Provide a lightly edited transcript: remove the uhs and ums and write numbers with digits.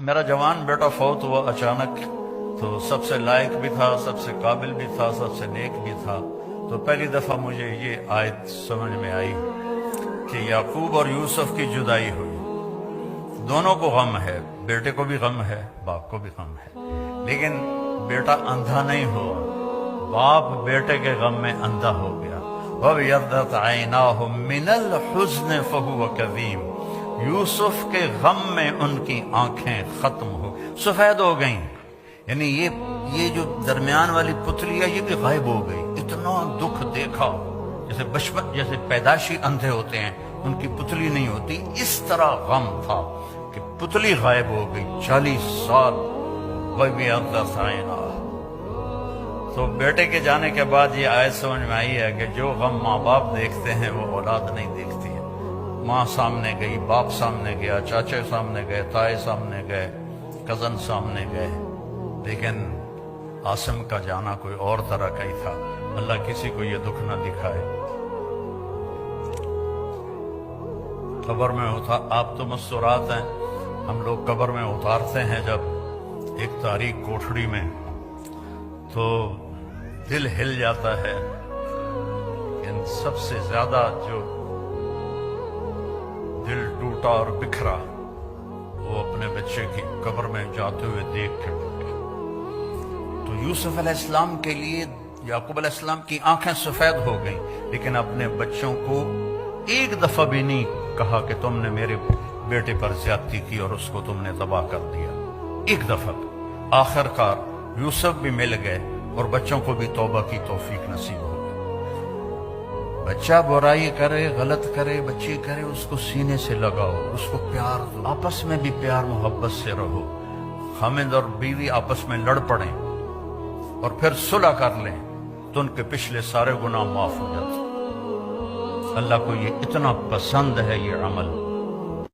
میرا جوان بیٹا فوت ہوا اچانک، تو سب سے لائق بھی تھا، سب سے قابل بھی تھا، سب سے نیک بھی تھا۔ تو پہلی دفعہ مجھے یہ آیت سمجھ میں آئی کہ یعقوب اور یوسف کی جدائی ہوئی، دونوں کو غم ہے، بیٹے کو بھی غم ہے، باپ کو بھی غم ہے، لیکن بیٹا اندھا نہیں ہوا، باپ بیٹے کے غم میں اندھا ہو گیا۔ وَابْيَضَّتْ عَيْنَاهُ مِنَ الْحُزْنِ فَهُوَ كَظِيمٌ، یوسف کے غم میں ان کی آنکھیں ختم ہو سفید ہو گئیں، یعنی یہ جو درمیان والی پتلی ہے یہ بھی غائب ہو گئی۔ اتنا دکھ دیکھا، جیسے بچپن جیسے پیدائشی اندھے ہوتے ہیں ان کی پتلی نہیں ہوتی، اس طرح غم تھا کہ پتلی غائب ہو گئی 40 سال۔ وَابْيَضَّتْ عَيْنَاهُ، تو بیٹے کے جانے کے بعد یہ آیت سمجھ میں آئی ہے کہ جو غم ماں باپ دیکھتے ہیں وہ اولاد نہیں دیکھتی ہے۔ ماں سامنے گئی، باپ سامنے گیا، چاچے سامنے گئے، تائے سامنے گئے، کزن سامنے گئے، لیکن عاصم کا جانا کوئی اور طرح کا ہی تھا۔ اللہ کسی کو یہ دکھ نہ دکھائے۔ قبر میں آپ تو مستورات ہیں، ہم لوگ قبر میں اتارتے ہیں جب ایک تاریک کوٹھڑی میں، تو دل ہل جاتا ہے۔ ان سب سے زیادہ جو دل ٹوٹا اور بکھرا وہ اپنے بچے کی قبر میں جاتے ہوئے دیکھ کے ٹوٹا۔ تو یوسف علیہ السلام کے لیے یعقوب علیہ السلام کی آنکھیں سفید ہو گئیں، لیکن اپنے بچوں کو ایک دفعہ بھی نہیں کہا کہ تم نے میرے بیٹے پر زیادتی کی اور اس کو تم نے تباہ کر دیا، ایک دفعہ۔ آخر کار یوسف بھی مل گئے اور بچوں کو بھی توبہ کی توفیق نصیب ہو گئی۔ بچہ برائی کرے، غلط کرے، بچی کرے، اس کو سینے سے لگاؤ، اس کو پیار دو، آپس میں بھی پیار محبت سے رہو۔ خامند اور بیوی آپس میں لڑ پڑیں اور پھر صلح کر لیں تو ان کے پچھلے سارے گناہ معاف ہو جاتے۔ اللہ کو یہ اتنا پسند ہے یہ عمل۔